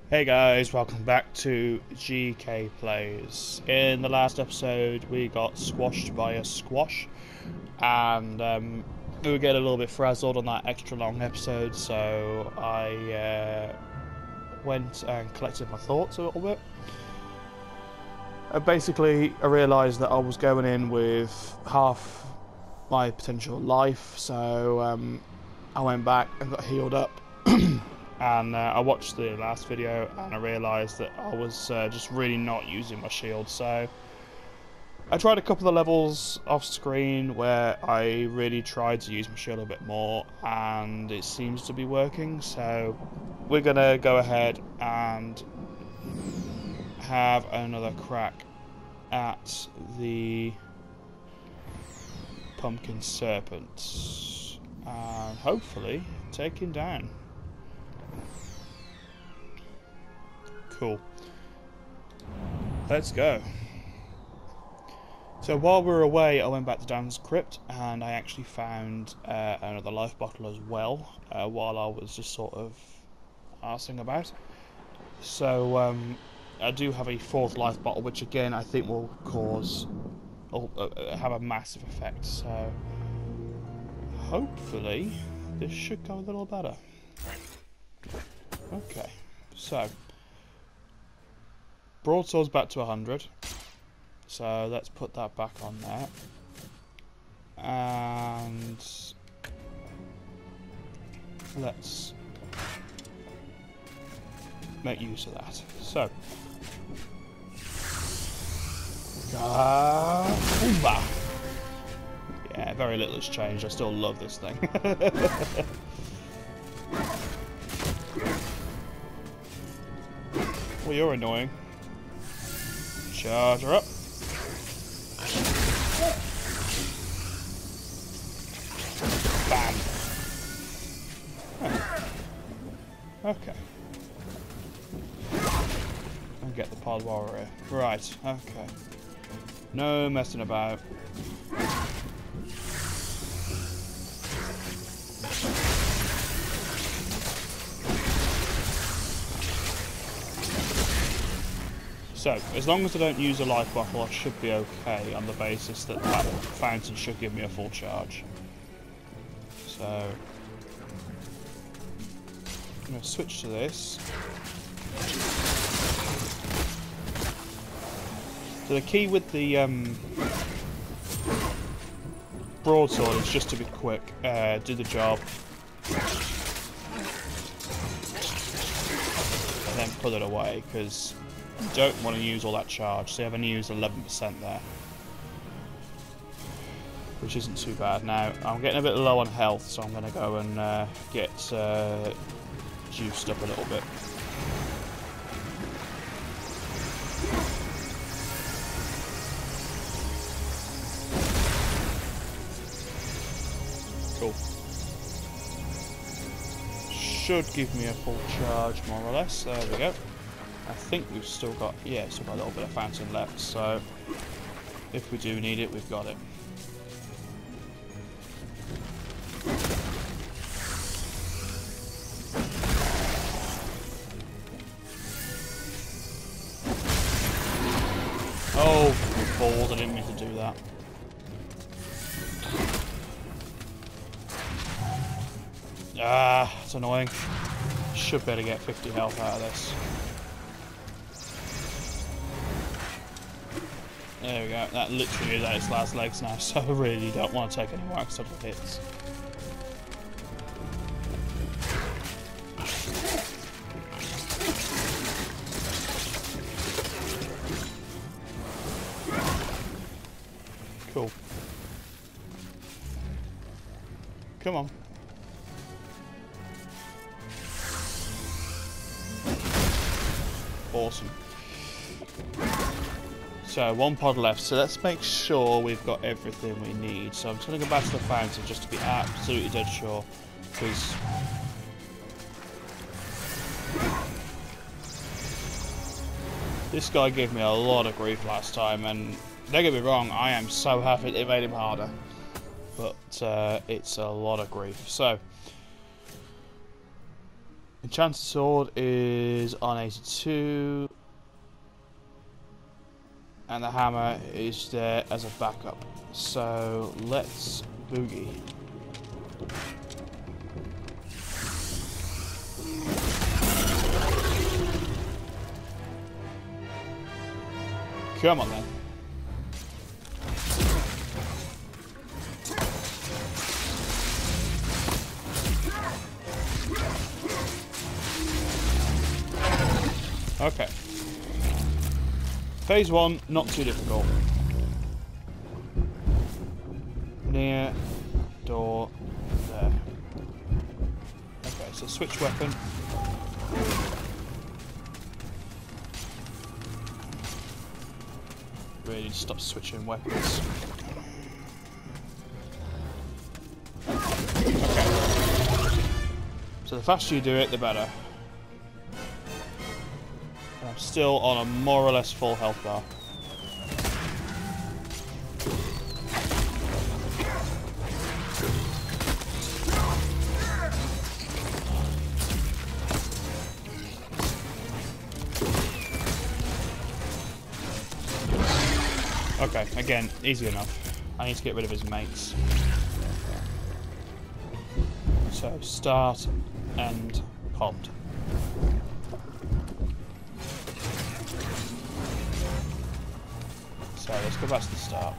Hey guys, welcome back to GK Plays. In the last episode we got squashed by a squash and we were getting a little bit frazzled on that extra long episode, so I went and collected my thoughts a little bit. Basically I realised that I was going in with half my potential life, so I went back and got healed up. And I watched the last video and I realised that I was just really not using my shield, so I tried a couple of levels off screen where I really tried to use my shield a bit more and it seems to be working, so we're gonna go ahead and have another crack at the pumpkin serpent and hopefully take him down. Cool. Let's go. So while we were away, I went back to Dan's crypt and I actually found another life bottle as well while I was just sort of arsing about. So I do have a fourth life bottle, which again I think will cause have a massive effect. So hopefully this should go a little better. Okay, so broadsword's back to 100, so let's put that back on there, and let's make use of that. So, yeah, very little has changed. I still love this thing. Well, you're annoying. Charge her up. Bam. Huh. Okay. And get the pod while we're here. Right, okay. No messing about. So, as long as I don't use a life bottle, I should be okay on the basis that that fountain should give me a full charge. So, I'm going to switch to this. So the key with the broadsword is just to be quick, do the job, and then put it away, because you don't want to use all that charge. So I've only used 11% there, which isn't too bad. Now I'm getting a bit low on health, so I'm going to go and get juiced up a little bit. Cool. Should give me a full charge, more or less. There we go. I think we've still got, yeah, still got a little bit of fountain left, so if we do need it, we've got it. Oh, balls, I didn't mean to do that. Ah, it's annoying. Should better get 50 health out of this. There we go, that literally is at its last legs now, so I really don't want to take any more accidental hits. Cool. Come on. Awesome. So, one pod left, so let's make sure we've got everything we need. So I'm just going to go back to the fountain just to be absolutely dead sure, because this guy gave me a lot of grief last time, and don't get me wrong, I am so happy they made him harder, but it's a lot of grief. So Enchanted sword is on 82. And the hammer is there as a backup. So let's boogie. Come on then. Okay. Phase 1, not too difficult. Near door there. Okay, so switch weapon. Really need to stop switching weapons. Okay. So the faster you do it, the better. I'm still on a more or less full health bar. Okay, again, easy enough. I need to get rid of his mates. So, start, end, pond. So, let's go back to the start.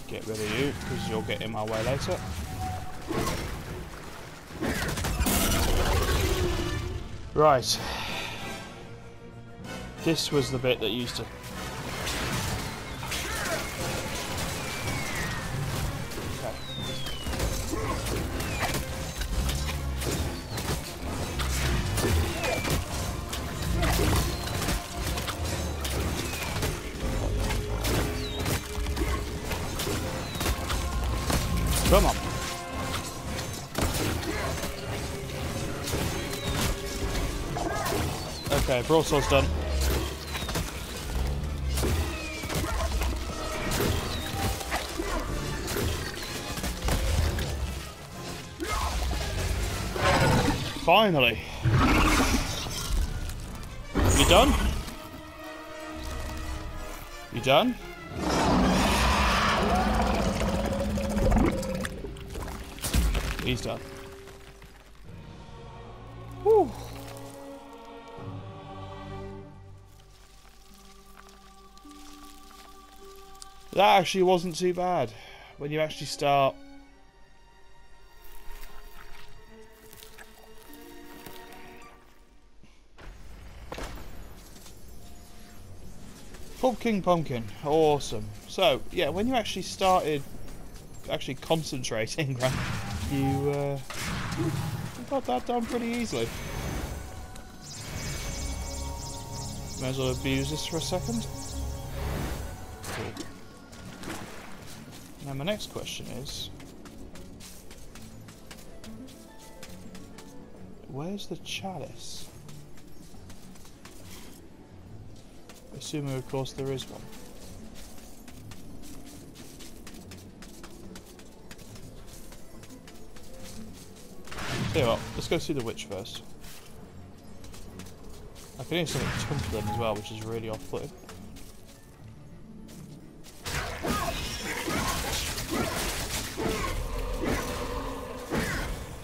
Get rid of you, because you'll get in my way later. Right. This was the bit that used to... Okay. Come on. Okay, broadsword's done. Finally. You done? You done? He's done. Whew. That actually wasn't too bad when you actually start. Pumpkin, awesome. So yeah, when you actually started concentrating, right, you got that done pretty easily. May as well abuse this for a second. Cool. Now my next question is, where's the chalice? Assuming, of course, there is one. Tell you what, let's go see the witch first. I can hear something tumbling as well, which is really off-putting.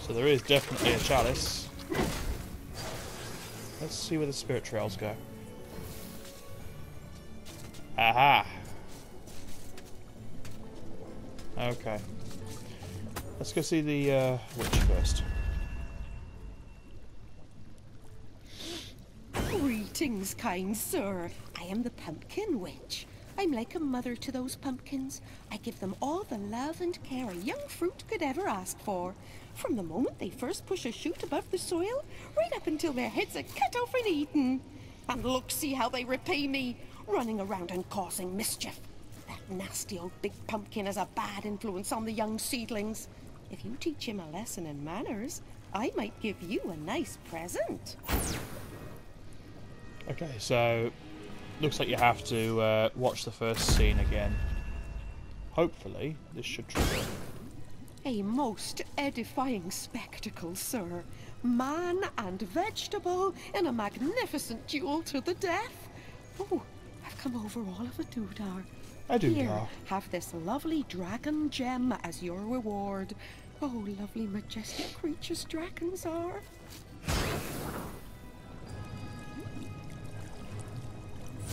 So there is definitely a chalice. Let's see where the spirit trails go. Aha! Okay. Let's go see the witch first. Greetings, kind sir. I am the Pumpkin Witch. I'm like a mother to those pumpkins. I give them all the love and care a young fruit could ever ask for. From the moment they first push a shoot above the soil, right up until their heads are cut off and eaten. And look, see how they repay me, running around and causing mischief. That nasty old big pumpkin has a bad influence on the young seedlings. If you teach him a lesson in manners, I might give you a nice present. Okay, so looks like you have to watch the first scene again. Hopefully, this should trigger. A most edifying spectacle, sir. Man and vegetable in a magnificent duel to the death. Oh, I've come over all of a doodah. A doodah. Here, have this lovely dragon gem as your reward. Oh, lovely majestic creatures dragons are.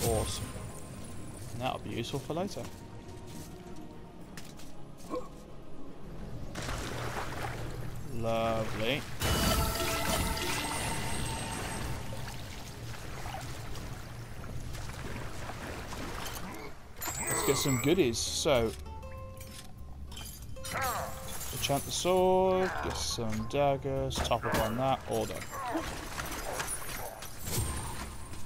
Awesome. And that'll be useful for later. Lovely. Let's get some goodies. So, enchant the sword, get some daggers, top up on that, all done.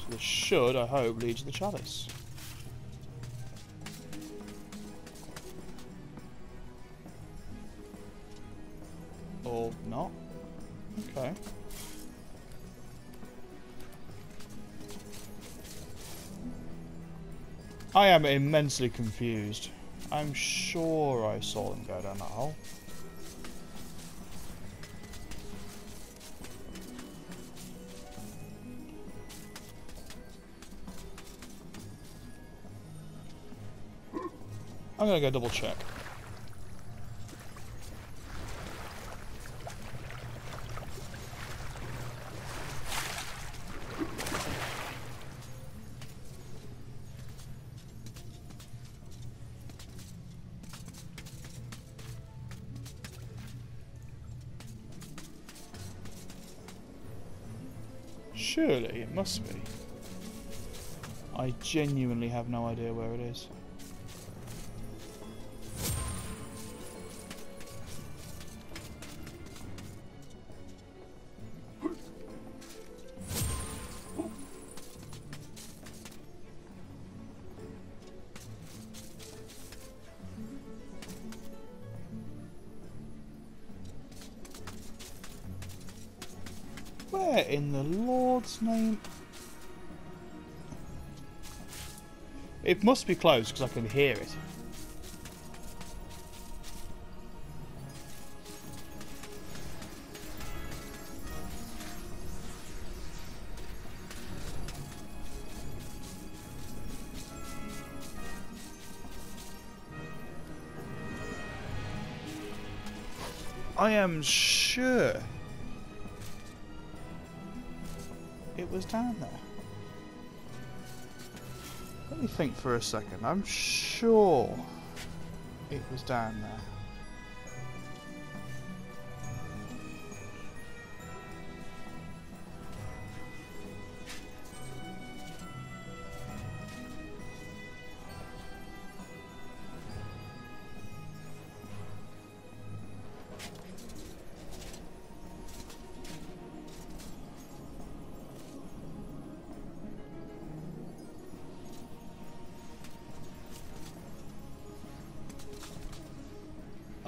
So this should, I hope, lead to the chalice. Or not. Okay. I am immensely confused. I'm sure I saw them go down that hole. I'm gonna go double check. Surely it must be. I genuinely have no idea where it is. Where in the Lord's name? It must be close because I can hear it. I am sure it was down there. Let me think for a second. I'm sure it was down there.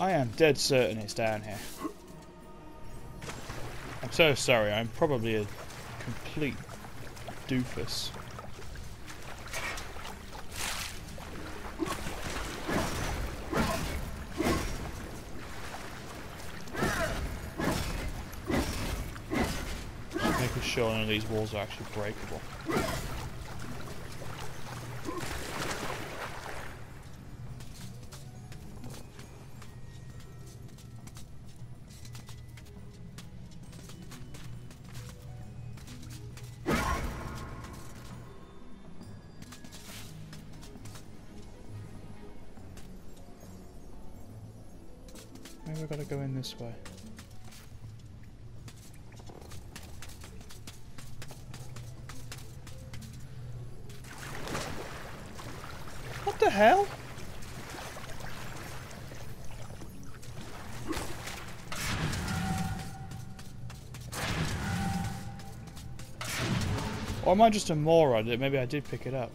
I am dead certain it's down here. I'm so sorry, I'm probably a complete doofus. Making sure none of these walls are actually breakable. Maybe we've got to go in this way. What the hell? Or am I just a moron? Maybe I did pick it up.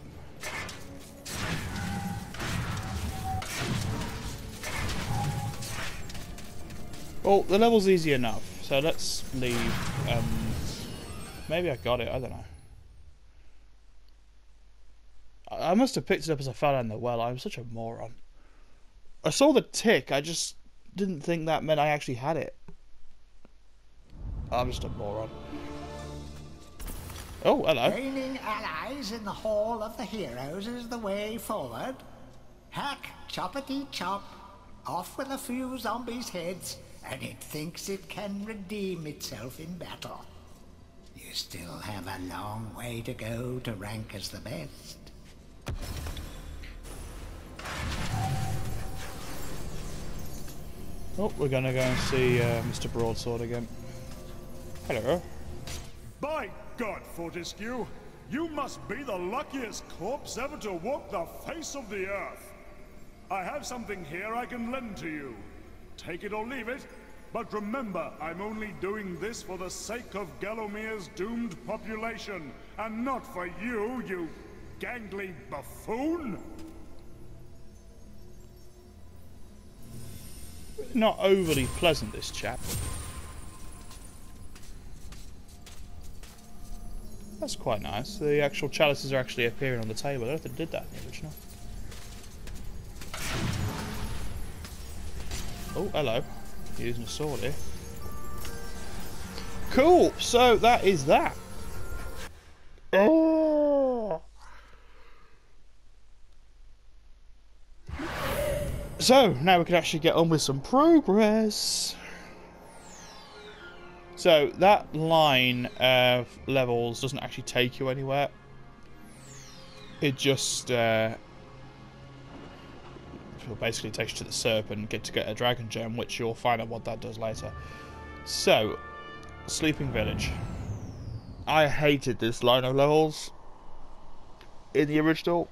Well, the level's easy enough, so let's leave. Maybe I got it, I don't know. I must have picked it up as I fell down the well. I'm such a moron. I saw the tick, I just didn't think that meant I actually had it. I'm just a moron. Oh, hello. Gaining allies in the Hall of the Heroes is the way forward. Hack, choppity chop, off with a few zombies' heads, and it thinks it can redeem itself in battle. You still have a long way to go to rank as the best. Oh, we're gonna go and see Mr. Broadsword again. Hello. By God, Fortescue, you must be the luckiest corpse ever to walk the face of the earth. I have something here I can lend to you. Take it or leave it, but remember, I'm only doing this for the sake of Gallowmere's doomed population, and not for you, you gangly buffoon. Not overly pleasant, this chap. That's quite nice. The actual chalices are actually appearing on the table. I don't think they did that in the original. Oh, hello. Using a sword here. Cool! So, that is that. Oh! So, now we can actually get on with some progress. So, that line of levels doesn't actually take you anywhere. It just basically takes you to the serpent, get a dragon gem, which you'll find out what that does later. So, Sleeping Village. I hated this line of levels in the original.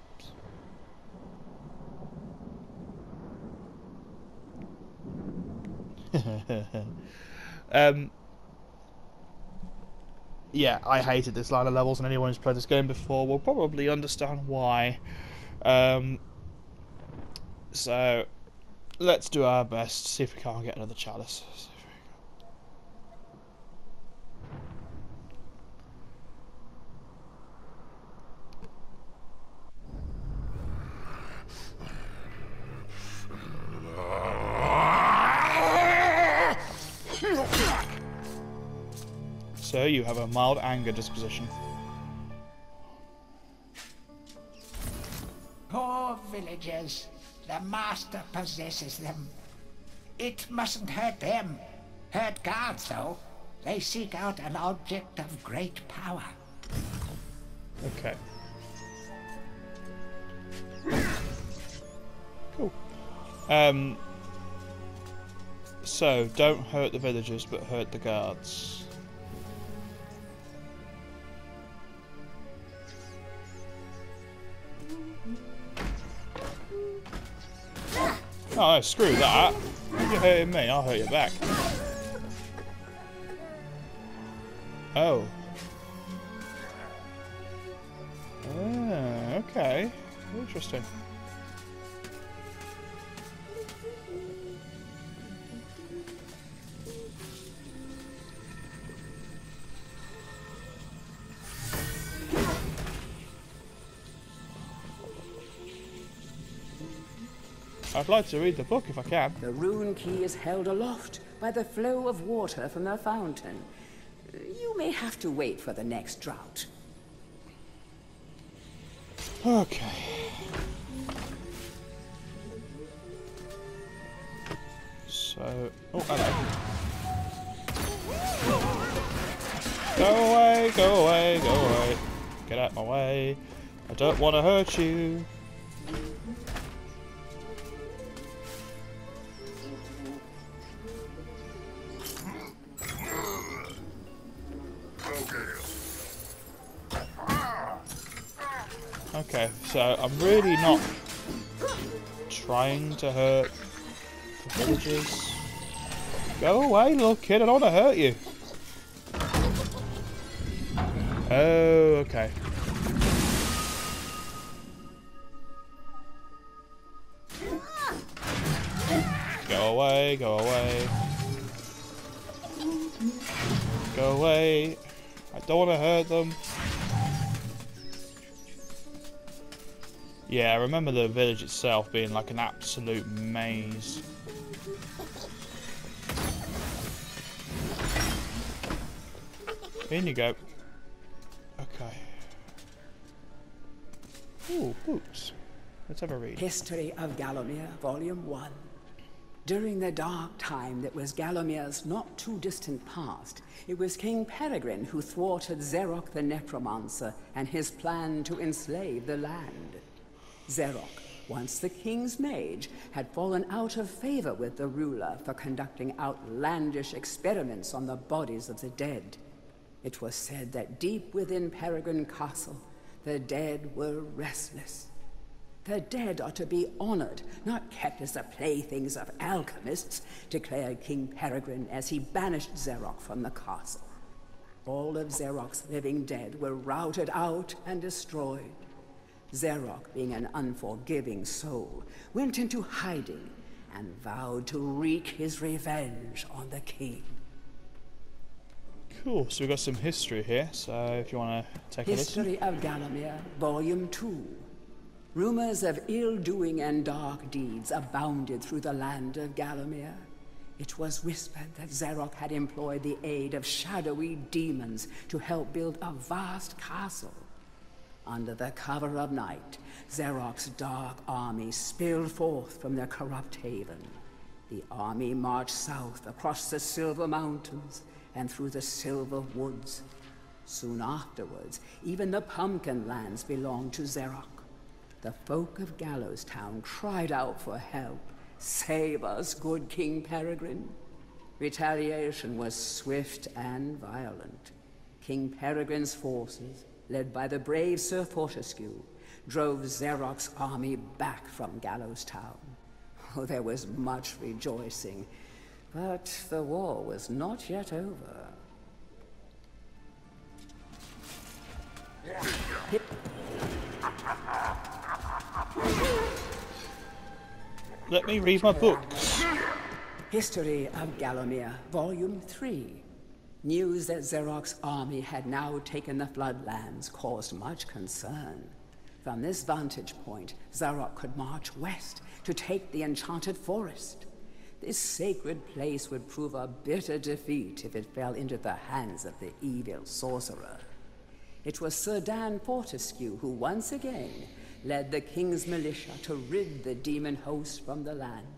Yeah, I hated this line of levels, and anyone who's played this game before will probably understand why. So, let's do our best, see if we can't get another chalice. So, you have a mild anger disposition. Poor villagers. The master possesses them. It mustn't hurt them. Hurt guards, though. They seek out an object of great power. Okay. Cool. So, don't hurt the villagers, but hurt the guards. Oh, screw that. You're hurting me, I'll hurt you back. Oh. Ah, okay. Interesting. I'd like to read the book if I can. The rune key is held aloft by the flow of water from the fountain. You may have to wait for the next drought. Okay. So... Oh, hello. Go away, go away, go away. Get out of my way. I don't want to hurt you. Okay, so I'm really not trying to hurt the villagers. Go away, little kid, I don't want to hurt you. Oh, okay. Go away, go away. Go away. I don't want to hurt them. Yeah, I remember the village itself being like an absolute maze. In you go. Okay. Ooh, boots. Let's have a read. History of Gallowmere, Volume 1. During the dark time that was Gallowmere's not too distant past, it was King Peregrine who thwarted Zarok the Necromancer and his plan to enslave the land. Zarok, once the king's mage, had fallen out of favor with the ruler for conducting outlandish experiments on the bodies of the dead. It was said that deep within Peregrine Castle, the dead were restless. The dead are to be honored, not kept as the playthings of alchemists, declared King Peregrine as he banished Zarok from the castle. All of Zarok's living dead were routed out and destroyed. Zarok, being an unforgiving soul, went into hiding and vowed to wreak his revenge on the king. Cool, so we've got some history here, so if you want to take a listen. History of Gallowmere, Volume 2. Rumors of ill-doing and dark deeds abounded through the land of Gallowmere. It was whispered that Zarok had employed the aid of shadowy demons to help build a vast castle. Under the cover of night, Zarok's dark army spilled forth from their corrupt haven. The army marched south across the Silver Mountains and through the Silver Woods. Soon afterwards, even the Pumpkin Lands belonged to Zarok. The folk of Gallowstown cried out for help. Save us, good King Peregrine. Retaliation was swift and violent. King Peregrine's forces, led by the brave Sir Fortescue, drove Zarok's army back from Gallowstown. Oh, there was much rejoicing, but the war was not yet over. Let me read my books. History of Gallowmere, Volume 3. News that Zarok's army had now taken the Floodlands caused much concern. From this vantage point, Zarok could march west to take the Enchanted Forest. This sacred place would prove a bitter defeat if it fell into the hands of the evil sorcerer. It was Sir Dan Fortescue who once again led the king's militia to rid the demon host from the land.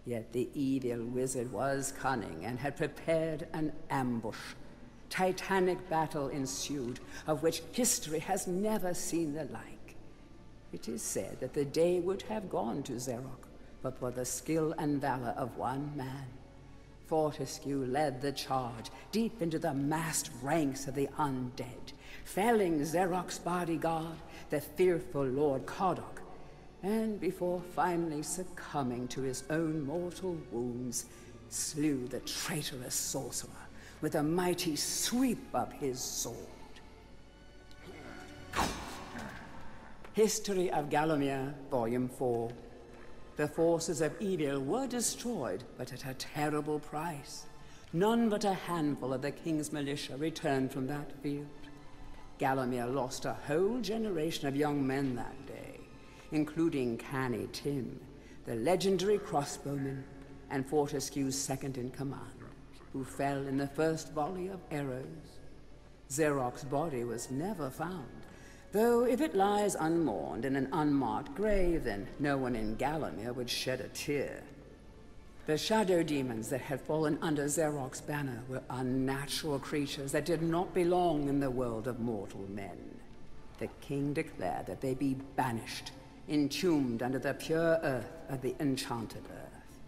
Yet the evil wizard was cunning and had prepared an ambush. Titanic battle ensued, of which history has never seen the like. It is said that the day would have gone to Zarok, but for the skill and valor of one man. Fortescue led the charge deep into the massed ranks of the undead, felling Zarok's bodyguard, the fearful Lord Cardok, and before finally succumbing to his own mortal wounds, slew the traitorous sorcerer with a mighty sweep of his sword. History of Gallowmere, Volume 4. The forces of evil were destroyed, but at a terrible price. None but a handful of the king's militia returned from that field. Gallowmere lost a whole generation of young men that day, including Canny Tim, the legendary crossbowman, and Fortescue's second-in-command, who fell in the first volley of arrows. Zarok's body was never found, though if it lies unmourned in an unmarked grave, then no one in Gallowmere would shed a tear. The shadow demons that had fallen under Zarok's banner were unnatural creatures that did not belong in the world of mortal men. The king declared that they be banished, entombed under the pure earth of the enchanted earth.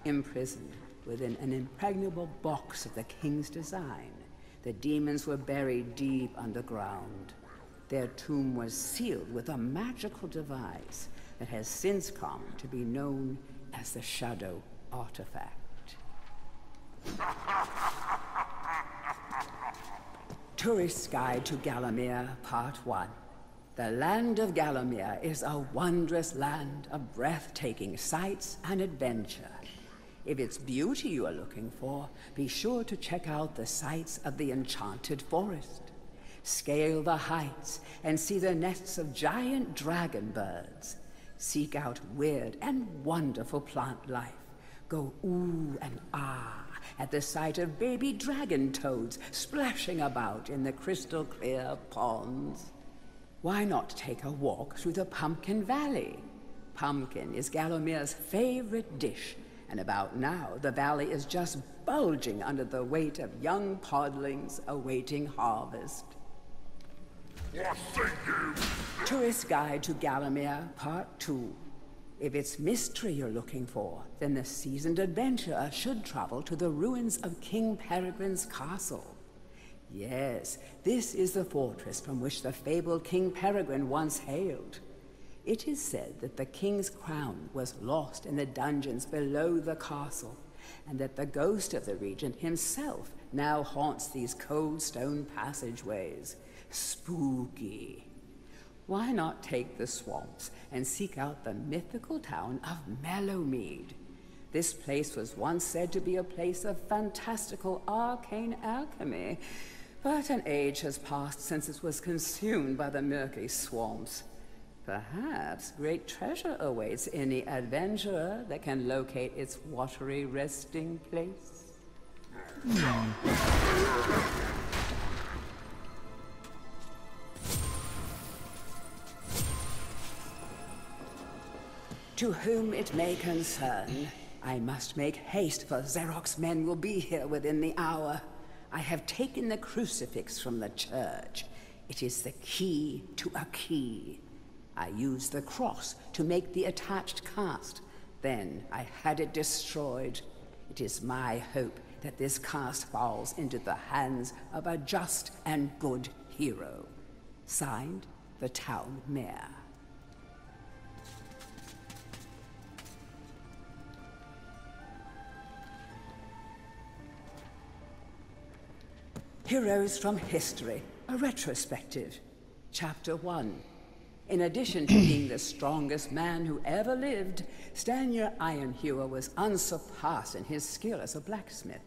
Imprisoned within an impregnable box of the king's design, the demons were buried deep underground. Their tomb was sealed with a magical device that has since come to be known as the Shadow Artifact. Tourist's Guide to Gallowmere, Part 1. The land of Gallowmere is a wondrous land of breathtaking sights and adventure. If it's beauty you are looking for, be sure to check out the sights of the enchanted forest. Scale the heights and see the nests of giant dragon birds. Seek out weird and wonderful plant life. Go ooh and ah at the sight of baby dragon toads splashing about in the crystal clear ponds. Why not take a walk through the Pumpkin Valley? Pumpkin is Gallowmere's favorite dish, and about now the valley is just bulging under the weight of young podlings awaiting harvest. What say you? Tourist Guide to Gallowmere, Part 2. If it's mystery you're looking for, then the seasoned adventurer should travel to the ruins of King Peregrine's castle. Yes, this is the fortress from which the fabled King Peregrine once hailed. It is said that the king's crown was lost in the dungeons below the castle, and that the ghost of the regent himself now haunts these cold stone passageways. Spooky. Why not take the swamps and seek out the mythical town of Mellowmead? This place was once said to be a place of fantastical arcane alchemy, but an age has passed since it was consumed by the murky swamps. Perhaps great treasure awaits any adventurer that can locate its watery resting place. To whom it may concern, I must make haste, for Zarok's men will be here within the hour. I have taken the crucifix from the church. It is the key to a key. I used the cross to make the attached cast. Then I had it destroyed. It is my hope that this cast falls into the hands of a just and good hero. Signed, the town mayor. Heroes from History, a retrospective. Chapter 1. In addition to being the strongest man who ever lived, Stanyer Ironhewer was unsurpassed in his skill as a blacksmith.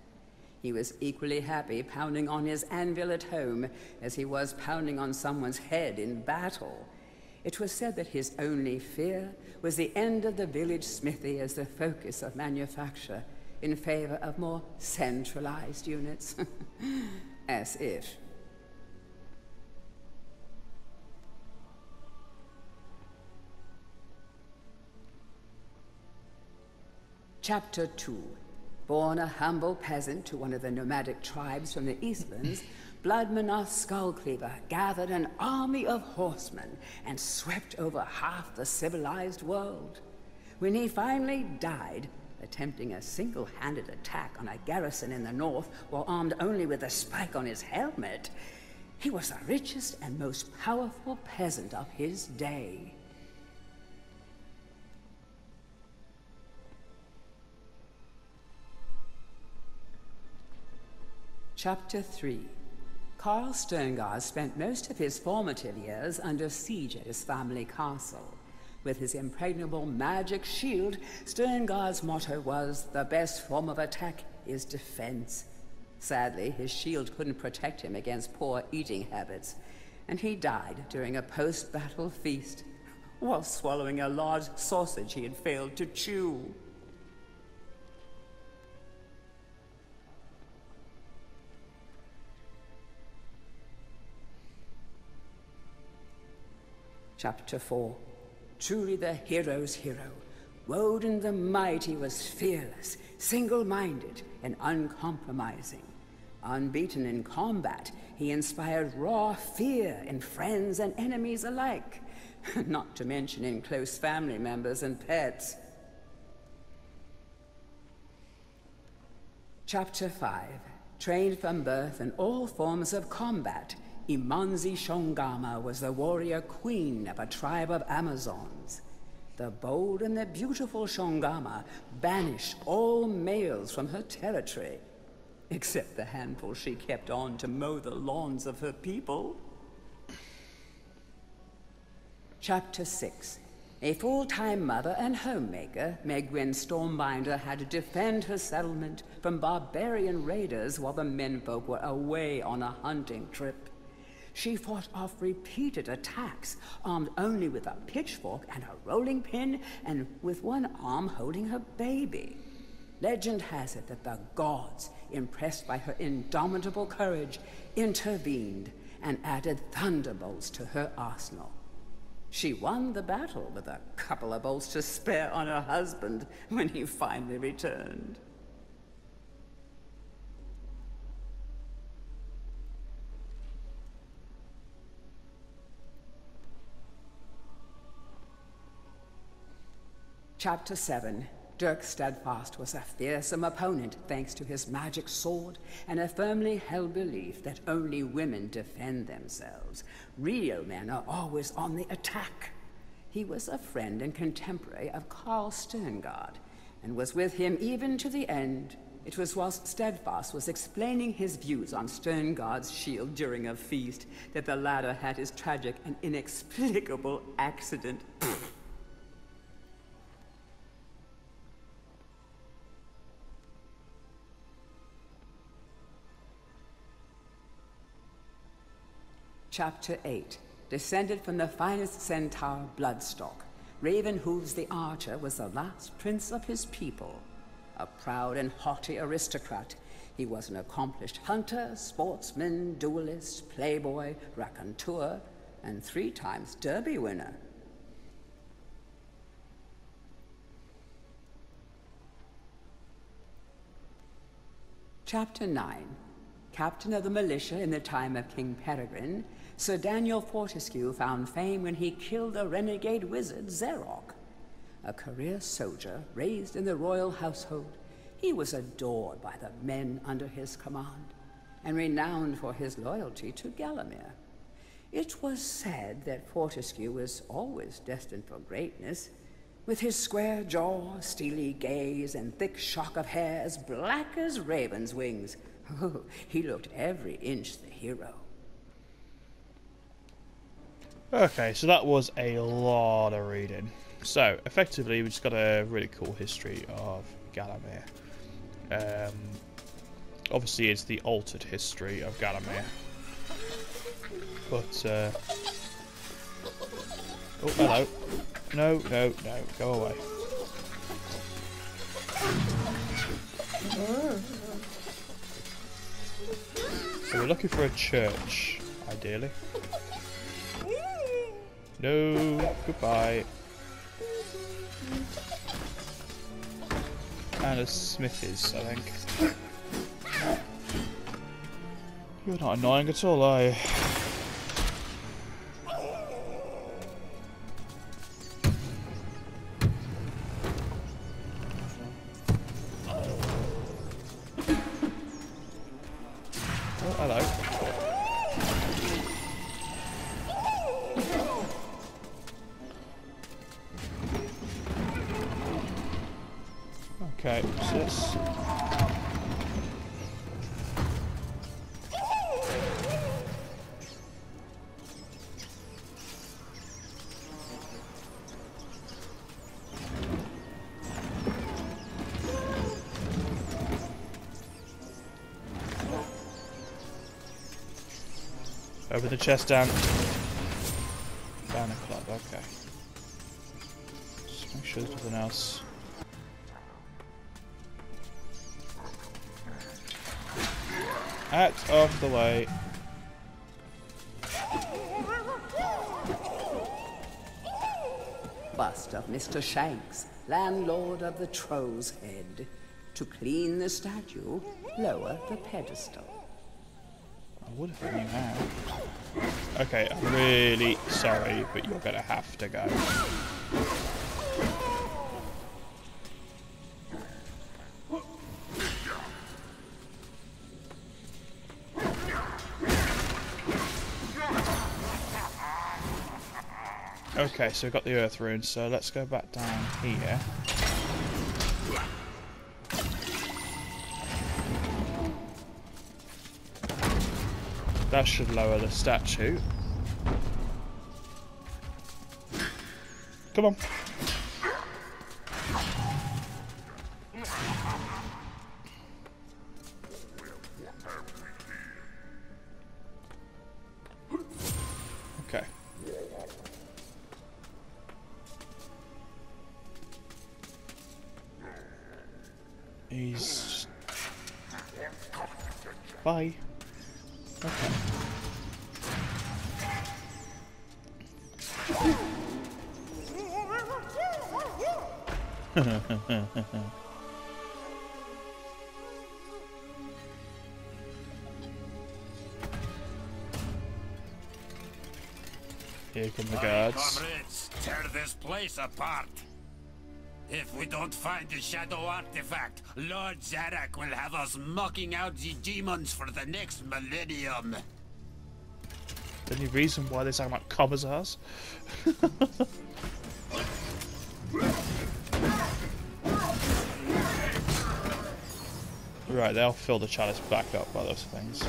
He was equally happy pounding on his anvil at home as he was pounding on someone's head in battle. It was said that his only fear was the end of the village smithy as the focus of manufacture, in favor of more centralized units. As if. Chapter 2. Born a humble peasant to one of the nomadic tribes from the Eastlands, Bloodmanoth Skullcleaver gathered an army of horsemen and swept over half the civilized world. When he finally died, attempting a single-handed attack on a garrison in the north while armed only with a spike on his helmet, he was the richest and most powerful peasant of his day. Chapter 3. Carl Sterngard spent most of his formative years under siege at his family castle. With his impregnable magic shield, Sterngard's motto was, "The best form of attack is defense." Sadly, his shield couldn't protect him against poor eating habits, and he died during a post-battle feast, while swallowing a large sausage he had failed to chew. Chapter 4. Truly the hero's hero. Woden the Mighty was fearless, single-minded, and uncompromising. Unbeaten in combat, he inspired raw fear in friends and enemies alike, not to mention in close family members and pets. Chapter 5. Trained from birth in all forms of combat, Imanzi Shongama was the warrior queen of a tribe of Amazons. The bold and the beautiful Shongama banished all males from her territory, except the handful she kept on to mow the lawns of her people. Chapter 6. A full-time mother and homemaker, Megwin Stormbinder had to defend her settlement from barbarian raiders while the menfolk were away on a hunting trip. She fought off repeated attacks, armed only with a pitchfork and a rolling pin, and with one arm holding her baby. Legend has it that the gods, impressed by her indomitable courage, intervened and added thunderbolts to her arsenal. She won the battle with a couple of bolts to spare on her husband when he finally returned. Chapter 7. Dirk Steadfast was a fearsome opponent thanks to his magic sword and a firmly held belief that only women defend themselves. Real men are always on the attack. He was a friend and contemporary of Carl Sterngard, and was with him even to the end. It was whilst Steadfast was explaining his views on Sterngard's shield during a feast that the latter had his tragic and inexplicable accident. Chapter 8. Descended from the finest centaur bloodstock, Ravenhooves the Archer was the last prince of his people. A proud and haughty aristocrat, he was an accomplished hunter, sportsman, duelist, playboy, raconteur, and 3 times Derby winner. Chapter 9. Captain of the militia in the time of King Peregrine, Sir Daniel Fortescue found fame when he killed the renegade wizard Zarok. A career soldier raised in the royal household, he was adored by the men under his command, and renowned for his loyalty to Gallowmere. It was said that Fortescue was always destined for greatness. With his square jaw, steely gaze, and thick shock of hair as black as raven's wings, oh, he looked every inch the hero. Okay, so that was a lot of reading. So, effectively, we just got a really cool history of Gallowmere. Obviously, it's the altered history of Gallowmere. But, oh, hello. No, no, no, go away. So we're looking for a church, ideally. No, goodbye. And a smithies, I think. You're not annoying at all, are you? Oh, hello. Okay, what's this? Open the chest down. Down a club, okay. Just make sure there's nothing else. Out of the way. Bust of Mr. Shanks, landlord of the Troll's Head. To clean the statue, lower the pedestal. I would have been you now. Okay, I'm really sorry, but you're gonna have to go. Okay, so we've got the earth runes, so let's go back down here. That should lower the statue. Come on. He's... Bye. Okay. Here come the guards. Comrades, tear this place apart. If we don't find the shadow artifact, Lord Zarok will have us mocking out the demons for the next millennium. Any reason why they sound like commissars? Right, they'll fill the chalice back up by those things.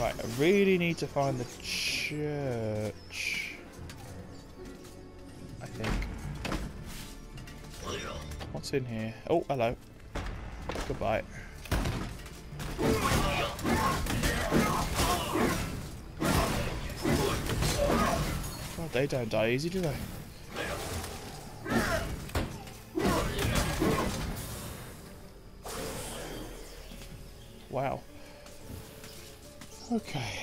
Right, I really need to find the church. I think. What's in here? Oh, hello. Goodbye. God, they don't die easy, do they? Wow. Okay.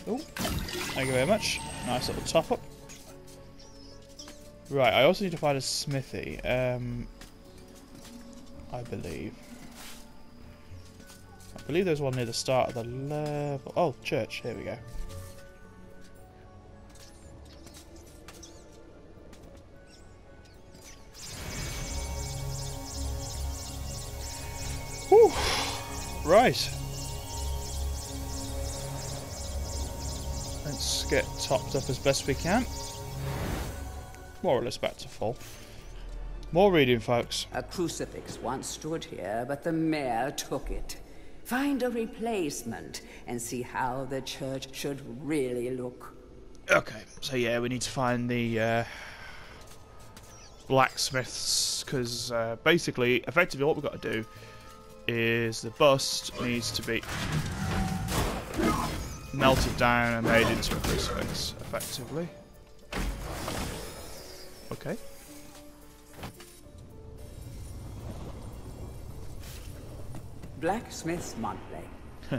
Oh, thank you very much. Nice little top up. Right, I also need to find a smithy. I believe there's one near the start of the level. Oh, church. Here we go. Whew. Right. Let's get topped up as best we can. More or less back to full. More reading, folks. A crucifix once stood here, but the mayor took it. Find a replacement and see how the church should really look. Okay, so yeah, we need to find the blacksmiths, because basically, effectively what we've got to do is the bust needs to be melted down and made into a crucifix, effectively. Okay. Blacksmith's Monthly.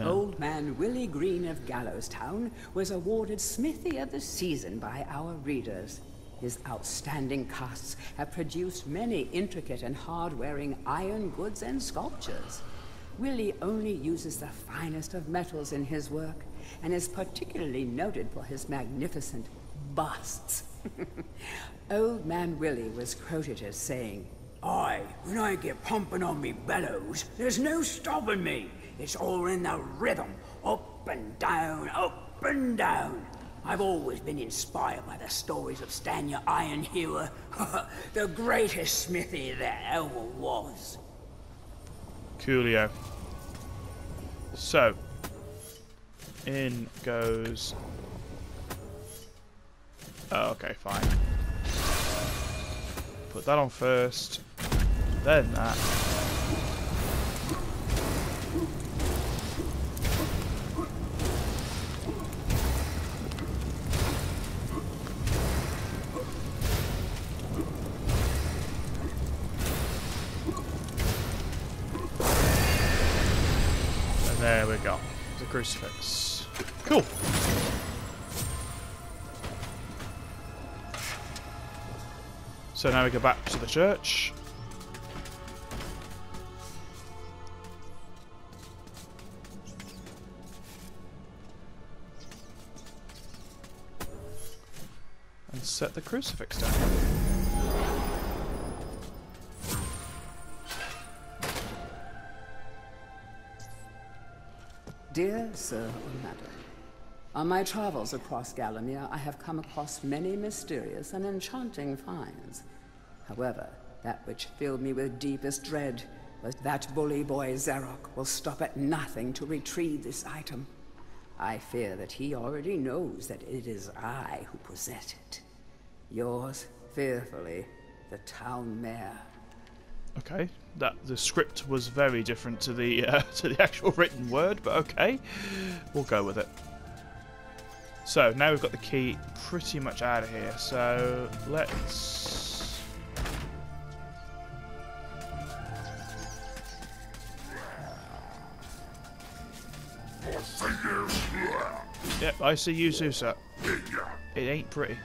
Old man Willie Green of Gallowstown was awarded Smithy of the Season by our readers. His outstanding casts have produced many intricate and hard-wearing iron goods and sculptures. Willie only uses the finest of metals in his work, and is particularly noted for his magnificent busts. Old man Willie was quoted as saying, "Aye, when I get pumping on me bellows, there's no stopping me. It's all in the rhythm, up and down, up and down. I've always been inspired by the stories of Stanya Ironhewer, the greatest smithy there ever was." Coolio. So, in goes... Oh, okay, fine. Put that on first, then that. And there we go. The crucifix. Cool. So now we go back to the church. And set the crucifix down. Dear Sir or Madam, on my travels across Gallowmere, I have come across many mysterious and enchanting finds. However, that which filled me with deepest dread was that bully boy Zarok will stop at nothing to retrieve this item. I fear that he already knows that it is I who possess it. Yours fearfully, the town mayor. Okay, that the script was very different to the actual written word, but okay, we'll go with it. So now we've got the key pretty much out of here. So let's Yep, I see you, Susa. It ain't pretty.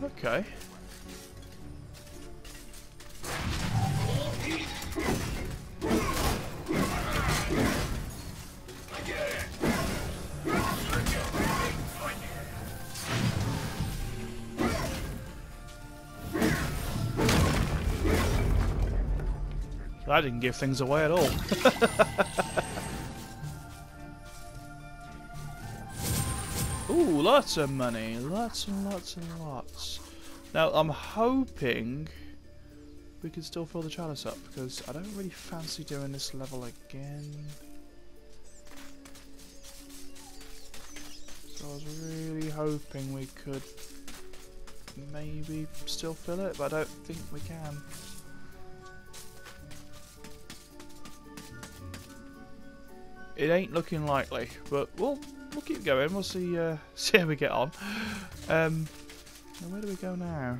Okay. I didn't give things away at all. Ooh, lots of money. Lots and lots and lots. Now, I'm hoping we can still fill the chalice up, because I don't really fancy doing this level again. So I was really hoping we could maybe still fill it, but I don't think we can. It ain't looking likely, but we'll keep going. We'll see see how we get on. Now where do we go now?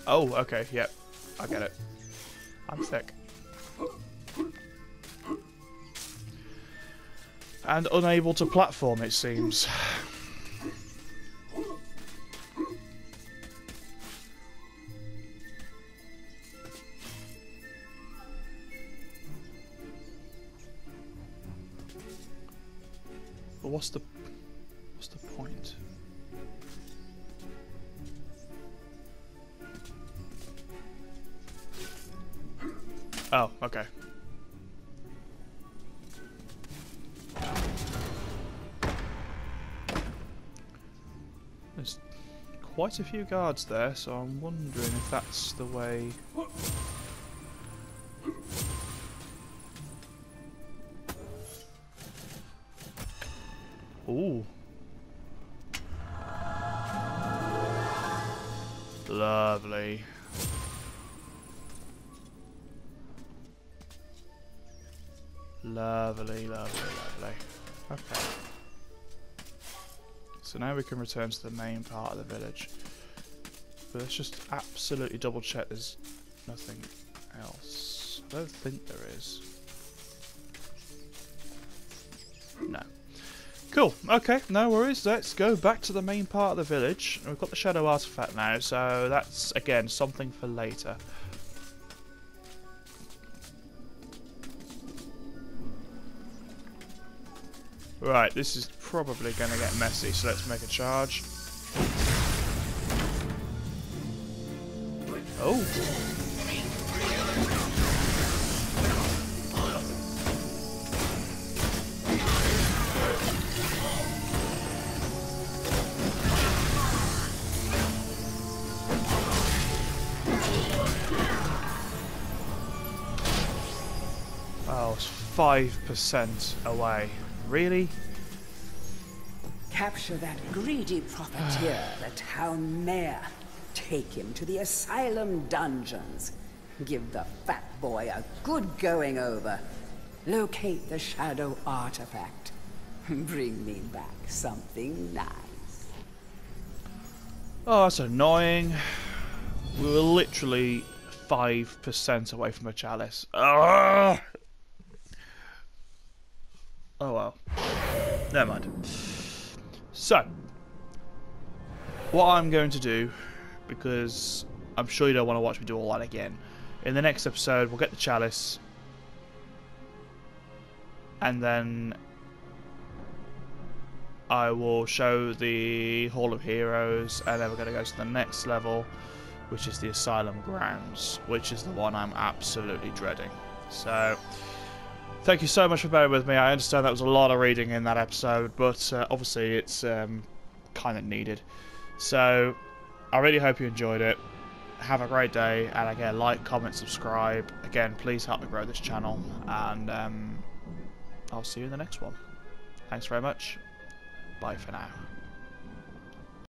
Oh, okay, yep. I get it. I'm thick. And unable to platform, it seems. But what's the point? Oh, okay. There's quite a few guards there, so I'm wondering if that's the way. Ooh. Lovely. Lovely, lovely, lovely. Okay. So now we can return to the main part of the village. But let's just absolutely double check there's nothing else. I don't think there is. No. Cool. Okay, no worries. Let's go back to the main part of the village. We've got the shadow artifact now, so that's, again, something for later. Right, this is probably going to get messy, so let's make a charge. Oh! Oh, it's 5% away. Really? Capture that greedy profiteer, the town mayor. Take him to the asylum dungeons. Give the fat boy a good going over. Locate the shadow artifact. Bring me back something nice. Oh, that's annoying. We were literally 5% away from a chalice. Ugh! Oh well. Never mind. So, what I'm going to do, because I'm sure you don't want to watch me do all that again, in the next episode we'll get the chalice, and then I will show the Hall of Heroes, and then we're going to go to the next level, which is the Asylum Grounds, which is the one I'm absolutely dreading. So, thank you so much for bearing with me. I understand that was a lot of reading in that episode, but obviously it's kind of needed. So, I really hope you enjoyed it. Have a great day, and again, like, comment, subscribe. Again, please help me grow this channel, and I'll see you in the next one. Thanks very much. Bye for now.